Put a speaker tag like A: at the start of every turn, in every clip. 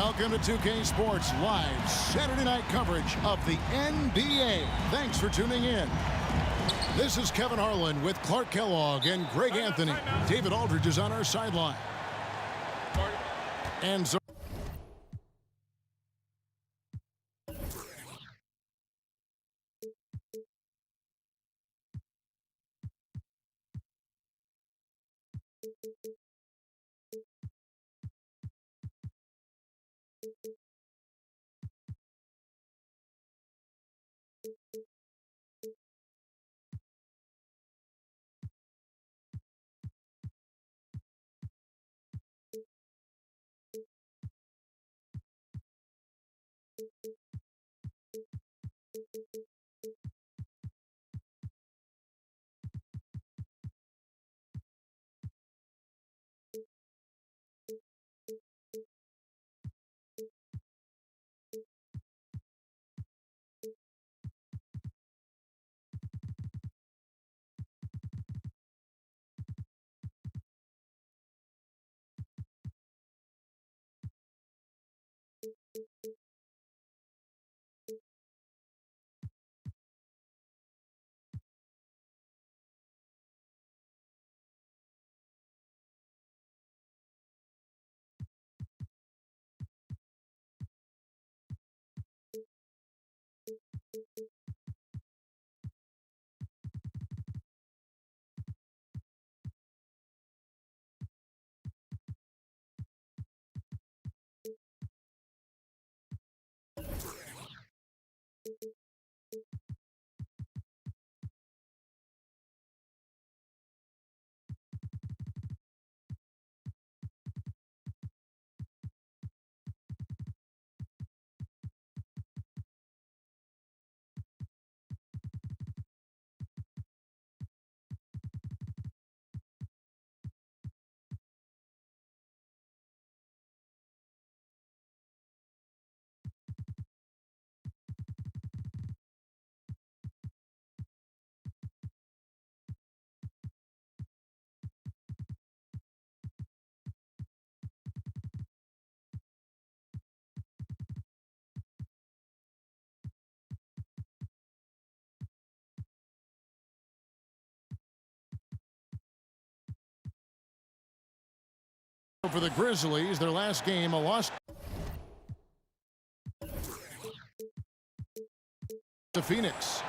A: Welcome to 2K Sports Live Saturday night coverage of the NBA. Thanks for tuning in. This is Kevin Harlan with Clark Kellogg and Greg Anthony. David Aldridge is on our sideline. And so for the Grizzlies, their last game, a loss to Phoenix.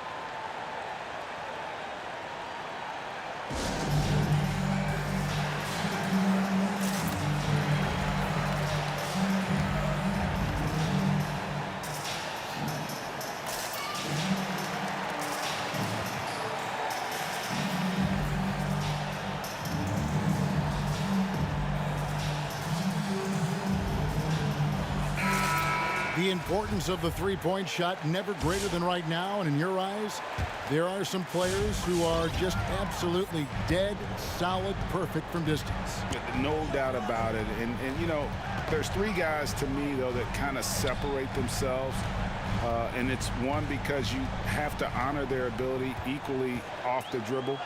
A: The importance of the three-point shot never greater than right now, and in your eyes, there are some players who are just absolutely dead, solid, perfect from distance.
B: No doubt about it. And you know, there's three guys to me, though, that kind of separate themselves. And it's one, because you have to honor their ability equally off the dribble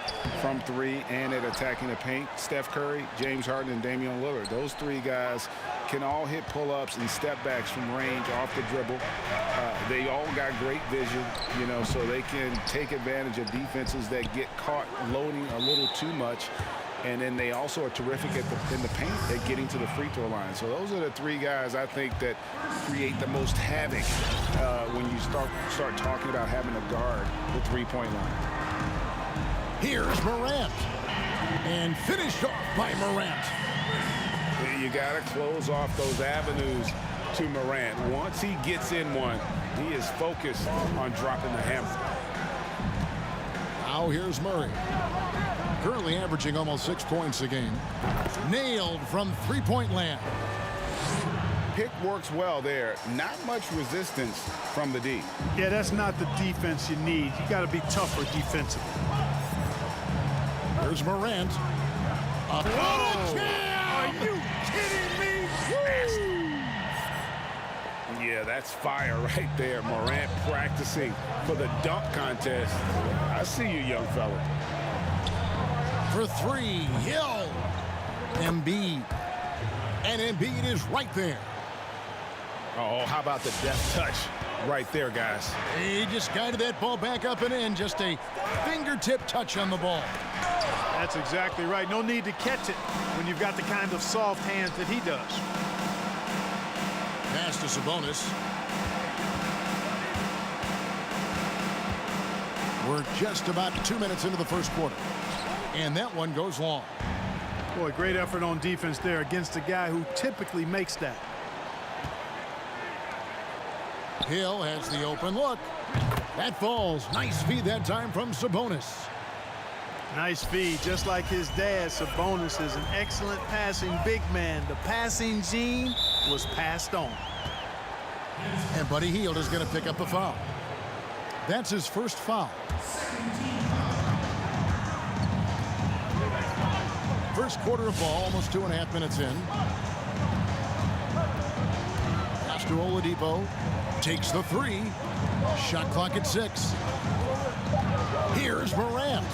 B: from three and at attacking the paint. Steph Curry, James Harden, and Damian Lillard. Those three guys can all hit pull-ups and step-backs from range off the dribble. They all got great vision, you know, so they can take advantage of defenses that get caught loading a little too much. And then they also are terrific in the paint at getting to the free throw line. So those are the three guys I think that create the most havoc when you start talking about having to guard the three-point line.
A: Here's Morant. And finished off by Morant.
B: You got to close off those avenues to Morant. Once he gets in one, he is focused on dropping the hammer.
A: Now here's Murray. Currently averaging almost 6 points a game. Nailed from three-point land.
B: Pick works well there. Not much resistance from the D.
C: Yeah, that's not the defense you need. You got to be tougher defensively.
A: There's Morant. What a jam!
C: Are you kidding me?
B: Yeah, that's fire right there. Morant practicing for the dunk contest. I see you, young fella.
A: For three, Hill. Embiid. And Embiid is right there.
B: Oh, how about the deft touch right there, guys?
A: He just guided that ball back up and in. Just a fingertip touch on the ball.
C: That's exactly right. No need to catch it when you've got the kind of soft hands that he does.
A: Pass to Sabonis. We're just about 2 minutes into the first quarter. And that one goes long.
C: Boy, great effort on defense there against a guy who typically makes that.
A: Hill has the open look. That falls. Nice feed that time from Sabonis.
C: Nice feed. Just like his dad, Sabonis is an excellent passing big man. The passing gene was passed on.
A: And Buddy Hield is going to pick up a foul. That's his first foul. First quarter of ball, almost 2.5 minutes in. Pass to Oladipo. Takes the three. Shot clock at 6. Here's Morant.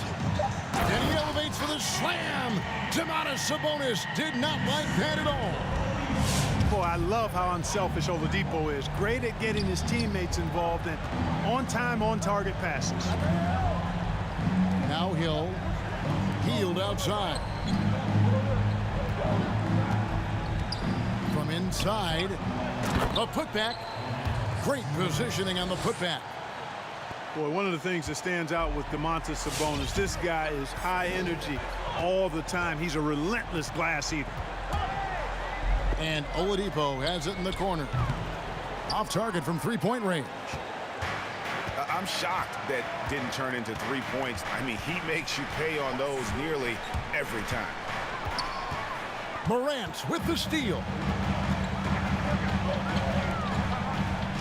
A: And he elevates for the slam. Domantas Sabonis did not like that at all.
C: Boy, I love how unselfish Oladipo is. Great at getting his teammates involved in on-time, on-target passes.
A: Now Hill. Hield outside. From inside. A putback. Great positioning on the putback.
C: Boy, one of the things that stands out with Domantas Sabonis, this guy is high energy all the time. He's a relentless glass eater.
A: And Oladipo has it in the corner. Off target from three-point range.
B: I'm shocked that didn't turn into 3 points. I mean, he makes you pay on those nearly every time.
A: Morant with the steal.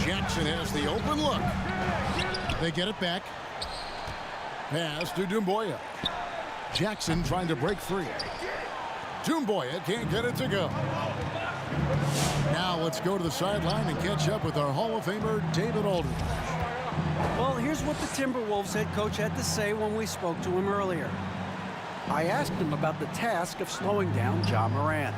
A: Jackson has the open look. They get it back. Pass to Doumbouya. Jackson trying to break free. Doumbouya can't get it to go. Now let's go to the sideline and catch up with our Hall of Famer, David Aldridge.
D: Well, here's what the Timberwolves head coach had to say when we spoke to him earlier. I asked him about the task of slowing down Ja Morant.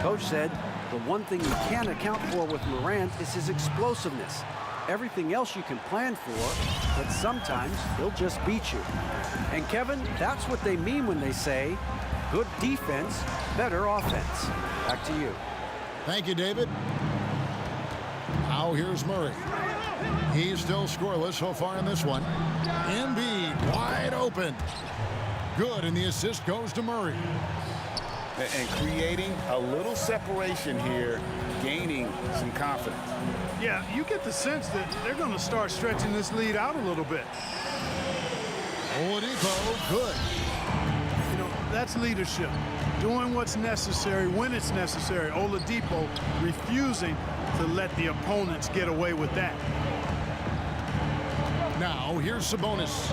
D: Coach said the one thing you can't account for with Morant is his explosiveness. Everything else you can plan for, but sometimes he'll just beat you. And Kevin, that's what they mean when they say, good defense, better offense. Back to you.
A: Thank you, David. Now here's Murray. He's still scoreless so far in this one. Embiid wide open. Good, and the assist goes to Murray.
B: And creating a little separation here, gaining some confidence.
C: Yeah, you get the sense that they're going to start stretching this lead out a little bit.
A: Oladipo, good.
C: You know, that's leadership. Doing what's necessary when it's necessary. Oladipo refusing to let the opponents get away with that.
A: Now here's Sabonis.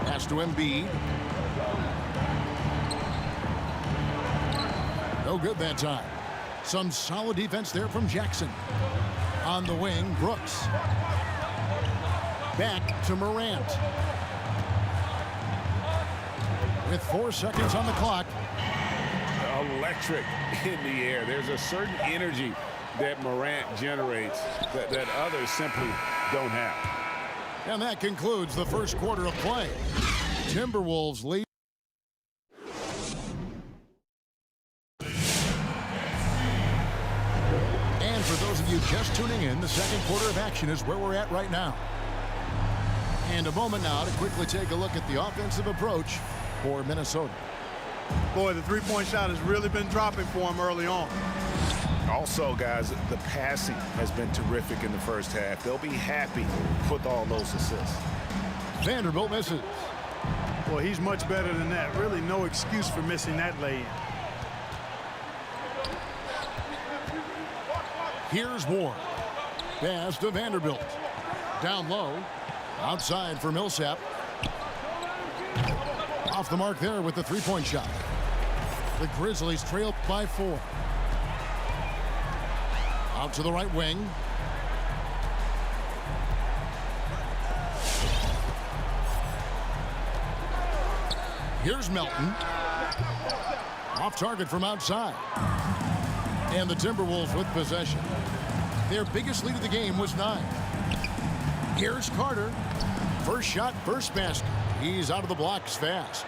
A: Pass to Embiid. No good that time. Some solid defense there from Jackson. On the wing, Brooks. Back to Morant. With 4 seconds on the clock.
B: Electric in the air. There's a certain energy that Morant generates that others simply don't have.
A: And that concludes the first quarter of play. Timberwolves lead. And for those of you just tuning in, the second quarter of action is where we're at right now. And a moment now to quickly take a look at the offensive approach for Minnesota.
C: Boy, the three-point shot has really been dropping for him early on.
B: Also, guys, the passing has been terrific in the first half. They'll be happy with all those assists.
A: Vanderbilt misses.
C: Boy, he's much better than that. Really no excuse for missing that lay-in.
A: Here's Ward. Pass to Vanderbilt. Down low. Outside for Millsap. Off the mark there with the three-point shot. The Grizzlies trail by 4. Out to the right wing. Here's Melton. Off target from outside. And the Timberwolves with possession. Their biggest lead of the game was 9. Here's Carter. First shot, first basket. He's out of the blocks fast.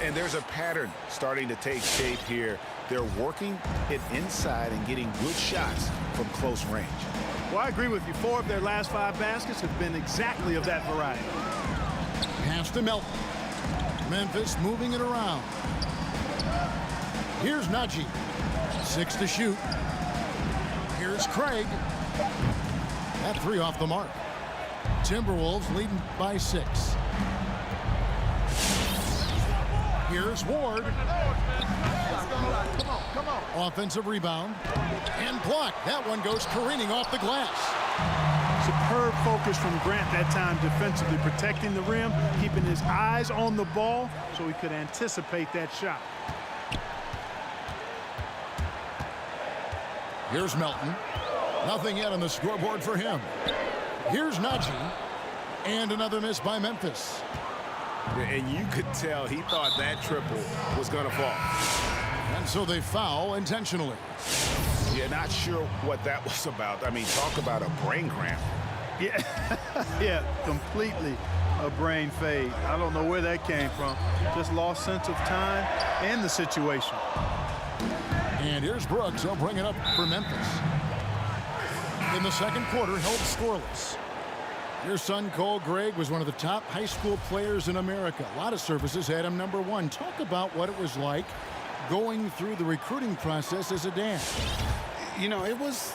B: And there's a pattern starting to take shape here. They're working it inside and getting good shots from close range.
C: Well, I agree with you. 4 of their last 5 baskets have been exactly of that variety.
A: Pass to Melton. Memphis moving it around. Here's Najee. 6 to shoot. Here's Craig. That 3 off the mark. Timberwolves leading by 6. Here's Ward. Come on. Offensive rebound. And blocked. That one goes careening off the glass.
C: Superb focus from Grant that time defensively, protecting the rim, keeping his eyes on the ball so he could anticipate that shot.
A: Here's Melton. Nothing yet on the scoreboard for him. Here's Najee. And another miss by Memphis.
B: And you could tell he thought that triple was going to fall.
A: And so they foul intentionally.
B: Yeah, not sure what that was about. I mean, talk about a brain cramp.
C: Yeah, completely a brain fade. I don't know where that came from. Just lost sense of time and the situation.
A: And here's Brooks. He'll bring it up for Memphis. In the second quarter, held scoreless. Your son, Cole Gregg, was one of the top high school players in America. A lot of services had him number 1. Talk about what it was like going through the recruiting process as a dad.
B: You know, it was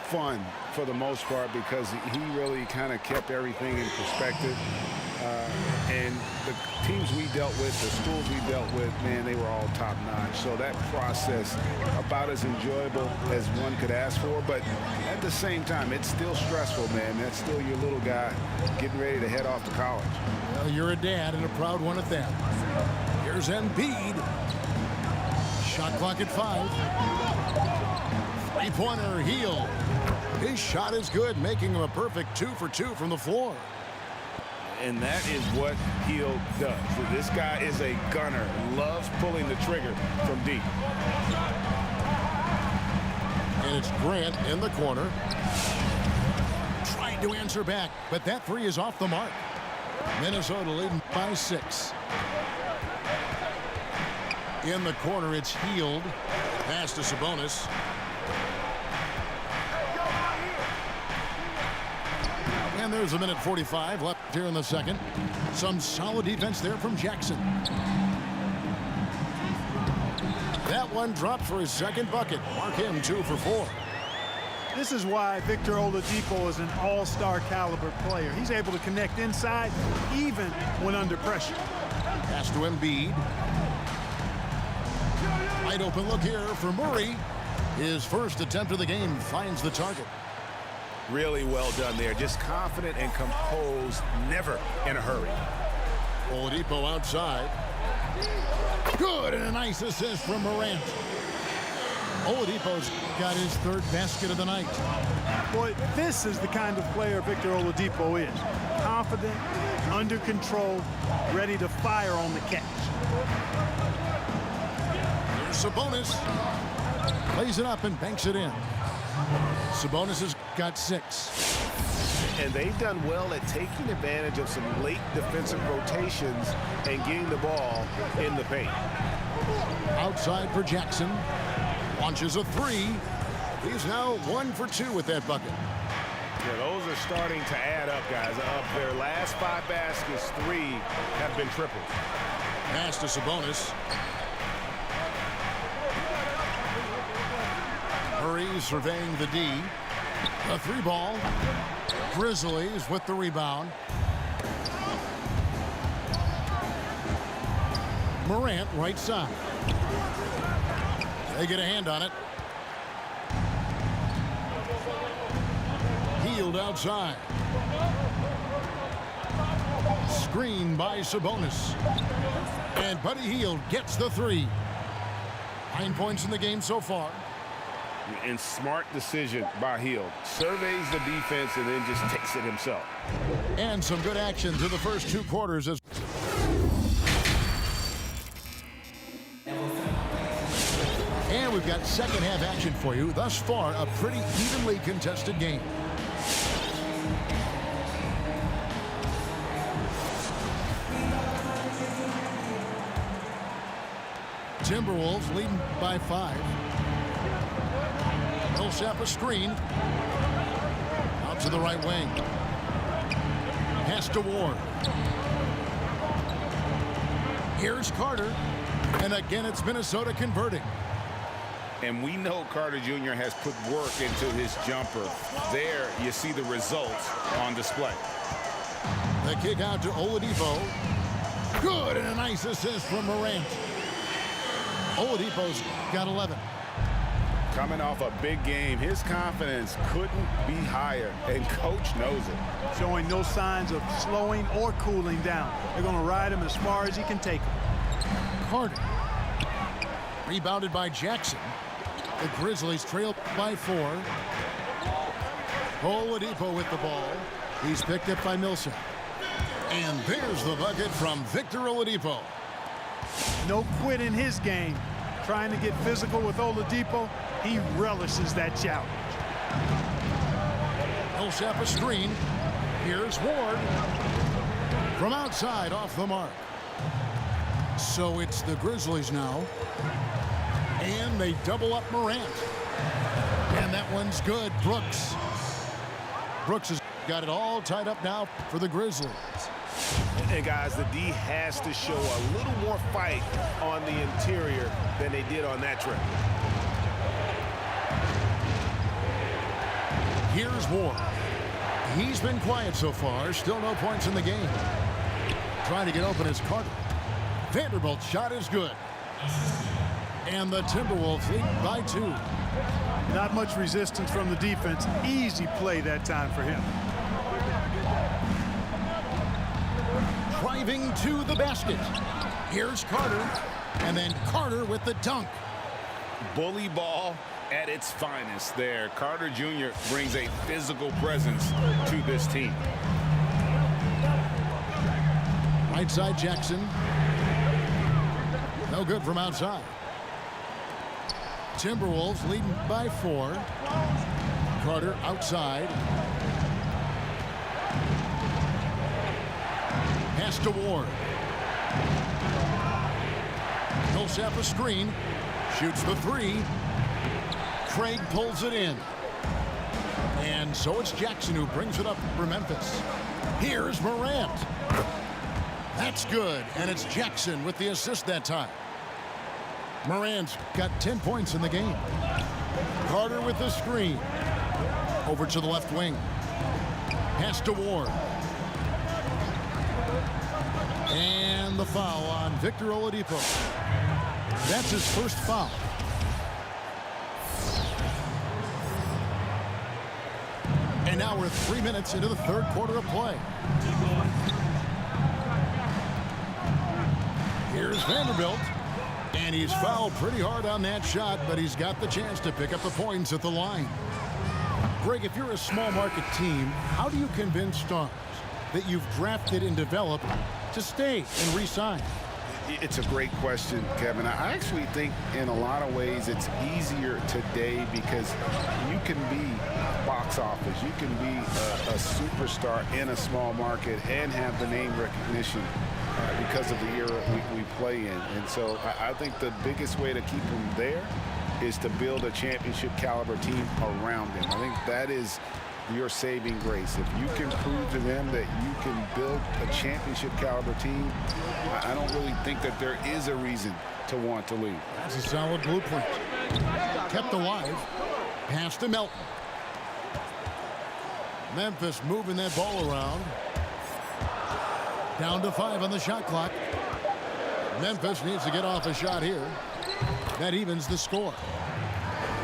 B: fun for the most part because he really kind of kept everything in perspective. And the teams we dealt with, the schools we dealt with, man, they were all top-notch. So that process, about as enjoyable as one could ask for. But at the same time, it's still stressful, man. That's still your little guy getting ready to head off to college.
A: Well, you're a dad and a proud one at that. Here's Embiid. Shot clock at 5. Three-pointer, Hield. His shot is good, making him a perfect 2 for 2 from the floor.
B: And that is what Hield does. This guy is a gunner, loves pulling the trigger from deep.
A: And it's Grant in the corner. Trying to answer back, but that 3 is off the mark. Minnesota leading by 6. In the corner, it's Hield. Pass to Sabonis. And there's 1:45 left here in the second. Some solid defense there from Jackson. That one dropped for his second bucket. Mark him 2 for 4.
C: This is why Victor Oladipo is an all-star caliber player. He's able to connect inside even when under pressure.
A: Pass to Embiid. Wide open look here for Murray. His first attempt of the game finds the target.
B: Really well done there. Just confident and composed, never in a hurry.
A: Oladipo outside. Good, and a nice assist from Morant. Oladipo's got his 3rd basket of the night.
C: Boy, this is the kind of player Victor Oladipo is. Confident, under control, ready to fire on the catch.
A: Here's Sabonis. Plays it up and banks it in. Sabonis has got 6.
B: And they've done well at taking advantage of some late defensive rotations and getting the ball in the paint.
A: Outside for Jackson. Launches a 3. He's now 1 for 2 with that bucket.
B: Yeah, those are starting to add up, guys. Of their last 5 baskets, 3 have been triples.
A: Pass to Sabonis. Murray surveying the D. A 3-ball. Grizzlies with the rebound. Morant right side. They get a hand on it. Hield outside. Screen by Sabonis. And Buddy Hield gets the 3. 9 points in the game so far.
B: And smart decision by Hield. Surveys the defense and then just takes it himself.
A: And some good action through the first 2 quarters. And And we've got second half action for you. Thus far, a pretty evenly contested game. Timberwolves leading by 5. Millsap a screen. Out to the right wing. Pass to Ward. Here's Carter. And again, it's Minnesota converting.
B: And we know Carter Jr. has put work into his jumper. There, you see the results on display.
A: The kick out to Oladipo. Good, and a nice assist from Morant. Oladipo's got 11.
B: Coming off a big game, his confidence couldn't be higher, and coach knows it.
C: Showing no signs of slowing or cooling down. They're going to ride him as far as he can take him.
A: Carter. Rebounded by Jackson. The Grizzlies trail by 4. Oladipo with the ball. He's picked up by Millsap. And there's the bucket from Victor Oladipo.
C: No quit in his game. Trying to get physical with Oladipo. He relishes that challenge.
A: Millsap a screen. Here's Ward. From outside, off the mark. So it's the Grizzlies now. And they double up Morant. And that one's good. Brooks. Brooks has got it all tied up now for the Grizzlies.
E: And guys, the D has to show a little more fight on the interior than they did on that trip.
A: Here's Ward. He's been quiet so far. Still no points in the game. Trying to get open is Carter. Vanderbilt's shot is good. And the Timberwolves lead by 2.
C: Not much resistance from the defense. Easy play that time for him.
A: Driving to the basket. Here's Carter. And then Carter with the dunk.
B: Bully ball at its finest there. Carter Jr. brings a physical presence to this team.
A: Right side Jackson. No good from outside. Timberwolves leading by 4. Carter outside. Pass to Ward. Millsap a screen. Shoots the 3. Craig pulls it in. And so it's Jackson who brings it up for Memphis. Here's Morant. That's good. And it's Jackson with the assist that time. Morant's got 10 points in the game. Carter with the screen. Over to the left wing. Pass to Ward. And the foul on Victor Oladipo. That's his first foul. And now we're 3 minutes into the third quarter of play. Here's Vanderbilt. And he's fouled pretty hard on that shot, but he's got the chance to pick up the points at the line. Greg, if you're a small market team, how do you convince stars that you've drafted and developed to stay and re-sign?
B: It's a great question, Kevin. I actually think in a lot of ways it's easier today because you can be box office. You can be a superstar in a small market and have the name recognition because of the era we play in. And so I think the biggest way to keep them there is to build a championship caliber team around them. I think that is your saving grace. If you can prove to them that you can build a championship caliber team, I don't really think that there is a reason to want to leave.
A: That's a solid blueprint. Kept alive. Pass to Melton. Memphis moving that ball around. Down to 5 on the shot clock. Memphis needs to get off a shot here. That evens the score.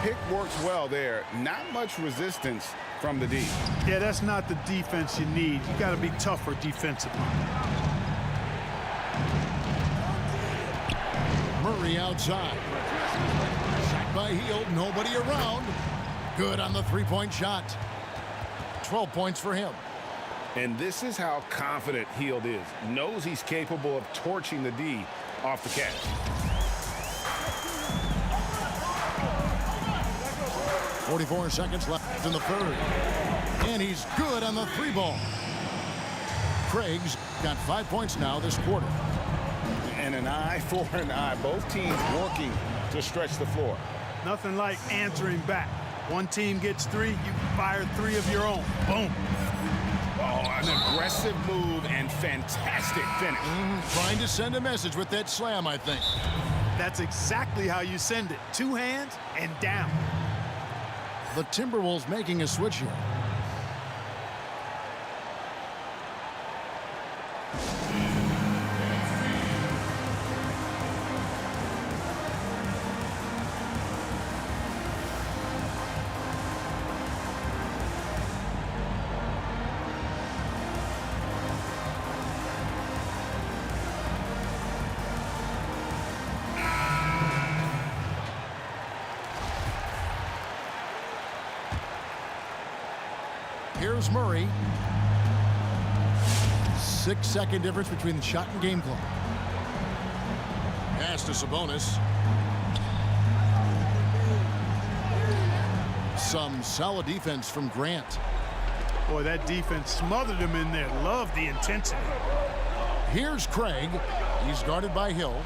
B: Pick works well there. Not much resistance from the D.
C: Yeah, that's not the defense you need. You got to be tougher defensively.
A: Murray outside. Shot by Hield. Nobody around. Good on the three-point shot. 12 points for him.
B: And this is how confident Hield is. Knows he's capable of torching the D off the catch.
A: 44 seconds left in the third. And he's good on the three ball. Craig's got 5 points now this quarter.
B: And an eye for an eye. Both teams working to stretch the floor.
C: Nothing like answering back. One team gets 3, you fire 3 of your own. Boom.
B: Oh, an aggressive move and fantastic finish.
A: Trying to send a message with that slam, I think.
C: That's exactly how you send it. 2 hands and down.
A: The Timberwolves making a switch here. Here's Murray. 6-second difference between the shot and game clock. Pass to Sabonis. Some solid defense from Grant.
C: Boy, that defense smothered him in there. Love the intensity.
A: Here's Craig. He's guarded by Hill.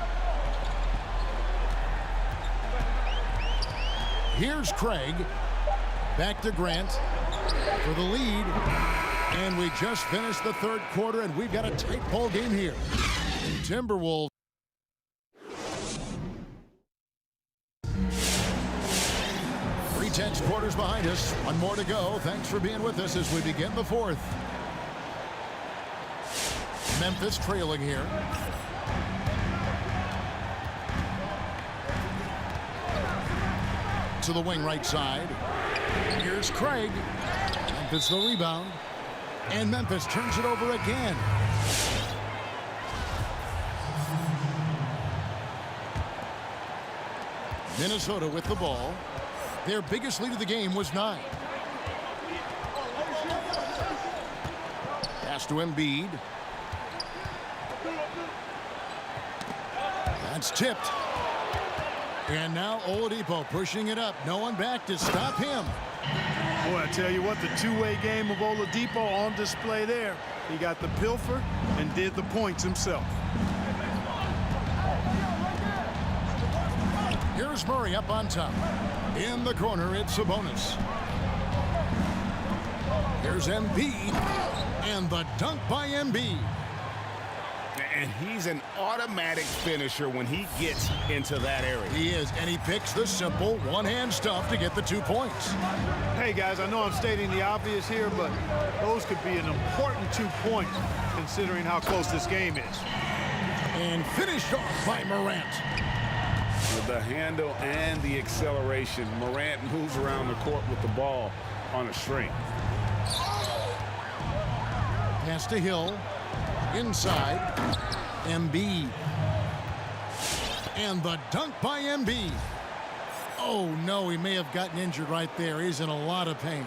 A: Here's Craig. Back to Grant for the lead. And we just finished the third quarter, and we've got a tight ball game here. Timberwolves. Three-tenths quarters behind us. One more to go. Thanks for being with us as we begin the fourth. Memphis trailing here. To the wing right side. Here's Craig. Memphis the rebound. And Memphis turns it over again. Minnesota with the ball. Their biggest lead of the game was 9. Pass to Embiid. That's tipped. And now Oladipo pushing it up. No one back to stop him.
C: Boy, I tell you what, the two-way game of Oladipo on display there. He got the pilfer and did the points himself.
A: Here's Murray up on top. In the corner, it's Sabonis. Here's Embiid. And the dunk by Embiid.
B: And he's an automatic finisher when he gets into that area.
A: He is, and he picks the simple one-hand stuff to get the 2 points.
C: Hey, guys, I know I'm stating the obvious here, but those could be an important 2 points considering how close this game is.
A: And finished off by Morant.
B: With the handle and the acceleration, Morant moves around the court with the ball on a string.
A: Pass to Hill. Inside. Embiid. And the dunk by Embiid. Oh, no, he may have gotten injured right there. He's in a lot of pain.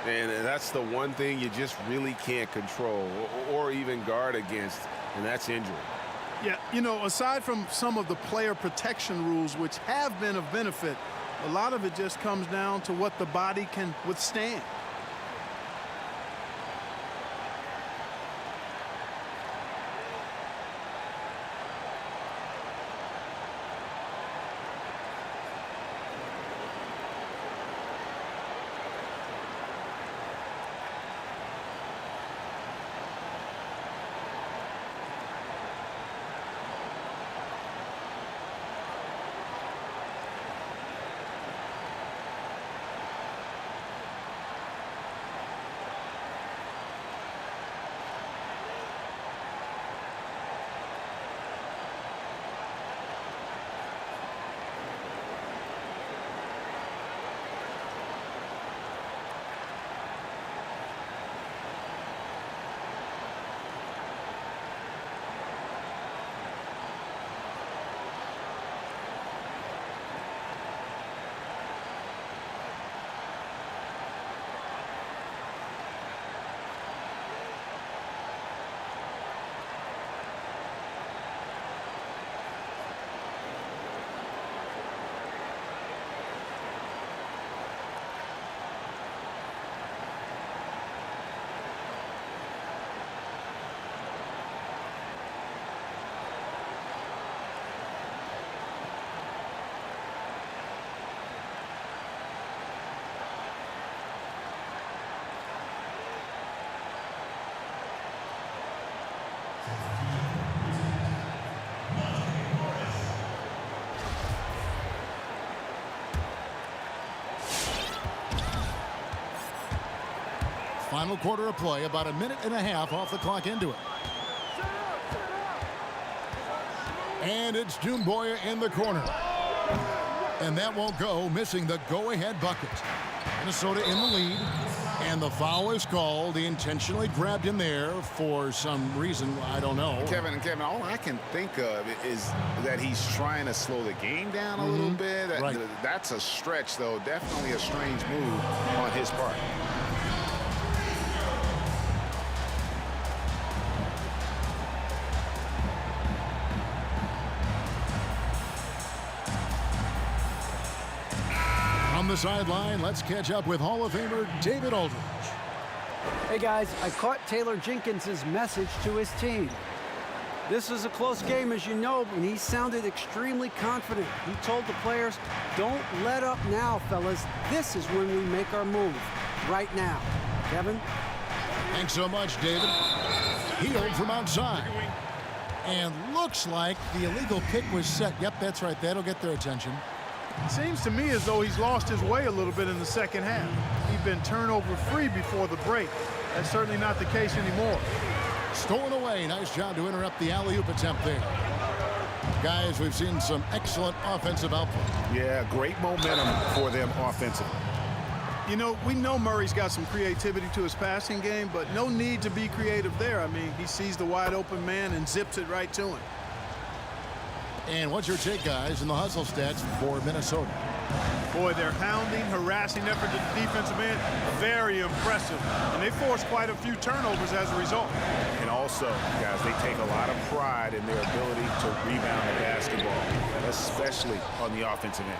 E: And that's the one thing you just really can't control or even guard against, and that's injury.
C: Yeah, you know, aside from some of the player protection rules, which have been of benefit, a lot of it just comes down to what the body can withstand.
A: Final quarter of play, about a minute and a half off the clock into it. And it's Doumbouya in the corner. And that won't go, missing the go-ahead bucket. Minnesota in the lead. And the foul is called. He intentionally grabbed him there for some reason. I don't know.
B: Kevin, all I can think of is that he's trying to slow the game down a little bit.
A: Right.
B: That's a stretch, though. Definitely a strange move on his part.
A: On the sideline, let's catch up with Hall of Famer David Aldridge.
D: Hey guys, I caught Taylor Jenkins' message to his team. This is a close game, as you know, and he sounded extremely confident. He told the players, don't let up now, fellas. This is when we make our move, right now. Kevin?
A: Thanks so much, David. Healed from outside. And looks like the illegal kick was set. Yep, that's right. That'll get their attention.
C: Seems to me as though he's lost his way a little bit in the second half. He'd been turnover free before the break. That's certainly not the case anymore.
A: Stolen away. Nice job to interrupt the alley-oop attempt there. Guys, we've seen some excellent offensive output.
B: Yeah, great momentum for them offensively.
C: You know, we know Murray's got some creativity to his passing game, but no need to be creative there. I mean, he sees the wide open man and zips it right to him.
A: And what's your take, guys, in the hustle stats for Minnesota?
C: Boy, their hounding, harassing effort to the defensive end, very impressive. And they forced quite a few turnovers as a result.
B: And also, guys, they take a lot of pride in their ability to rebound the basketball, especially on the offensive end.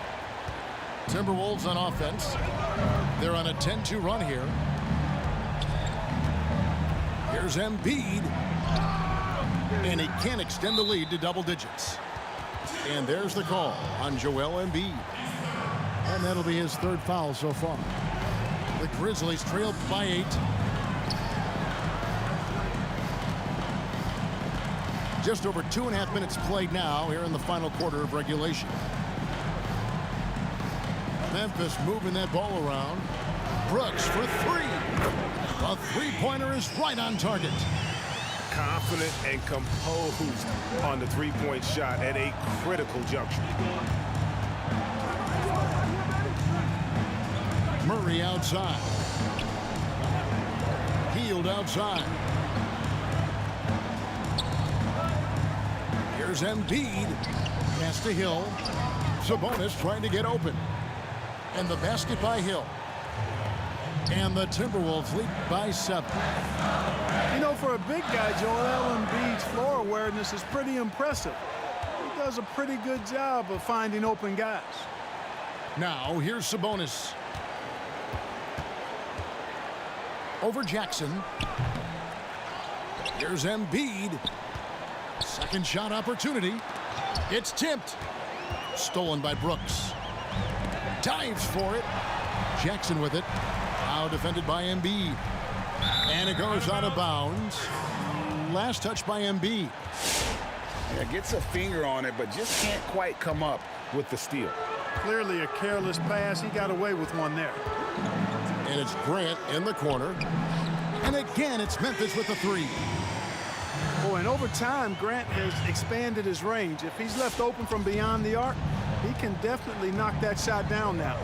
A: Timberwolves on offense. They're on a 10-2 run here. Here's Embiid. And he can extend the lead to double digits. And there's the call on Joel Embiid. And that'll be his third foul so far. The Grizzlies trail by 8. Just over 2.5 minutes played now here in the final quarter of regulation. Memphis moving that ball around. Brooks for 3. A three-pointer is right on target.
E: Confident and composed on the three-point shot at a critical juncture.
A: Murray outside. Healed outside. Here's Embiid. Pass to Hill. Sabonis trying to get open. And the basket by Hill. And the Timberwolves lead by 7.
C: You know, for a big guy, Joel Embiid's floor awareness is pretty impressive. He does a pretty good job of finding open guys.
A: Now, here's Sabonis. Over Jackson. Here's Embiid. Second shot opportunity. It's tipped. Stolen by Brooks. Dives for it. Jackson with it. Now defended by Embiid. And it goes out of bounds. Last touch by Embiid.
B: Yeah, gets a finger on it, but just can't quite come up with the steal.
C: Clearly a careless pass. He got away with one there.
A: And it's Grant in the corner. And again, it's Memphis with the 3.
C: Oh, and over time, Grant has expanded his range. If he's left open from beyond the arc, he can definitely knock that shot down now.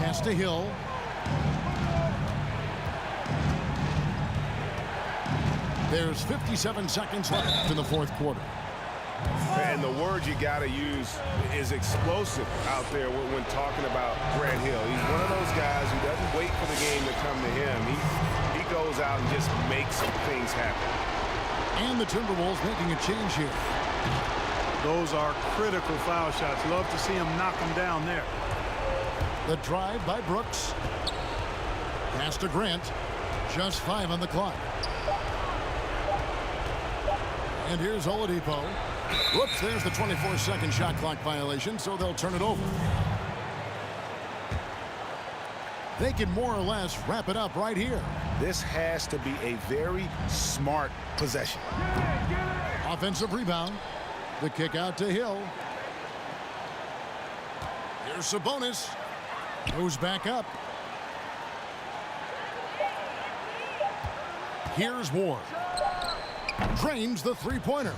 A: Pass to Hill. There's 57 seconds left in the fourth quarter.
E: And the word you got to use is explosive out there when talking about Grant Hill. He's one of those guys who doesn't wait for the game to come to him. He goes out and just makes things happen.
A: And the Timberwolves making a change here.
C: Those are critical foul shots. Love to see him knock them down there.
A: The drive by Brooks. Pass to Grant. Just 5 on the clock. And here's Oladipo. Whoops, there's the 24-second shot clock violation, so they'll turn it over. They can more or less wrap it up right here.
B: This has to be a very smart possession.
A: Offensive rebound. The kick out to Hill. Here's Sabonis. Goes back up. Here's Ward. Drains the three-pointer.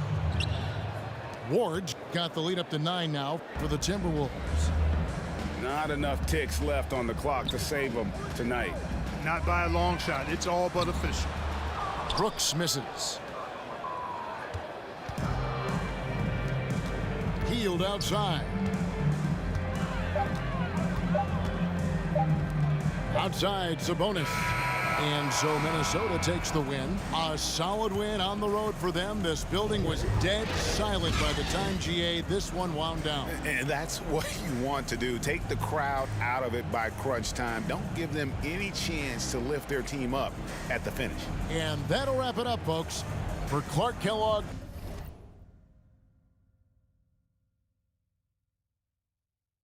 A: Ward's got the lead up to 9 now for the Timberwolves.
B: Not enough ticks left on the clock to save them tonight.
C: Not by a long shot. It's all but official.
A: Brooks misses. Healed outside. Outside, Sabonis. And so Minnesota takes the win. A solid win on the road for them. This building was dead silent by the time, GA, this one wound down.
B: And that's what you want to do. Take the crowd out of it by crunch time. Don't give them any chance to lift their team up at the finish.
A: And that'll wrap it up, folks. For Clark Kellogg,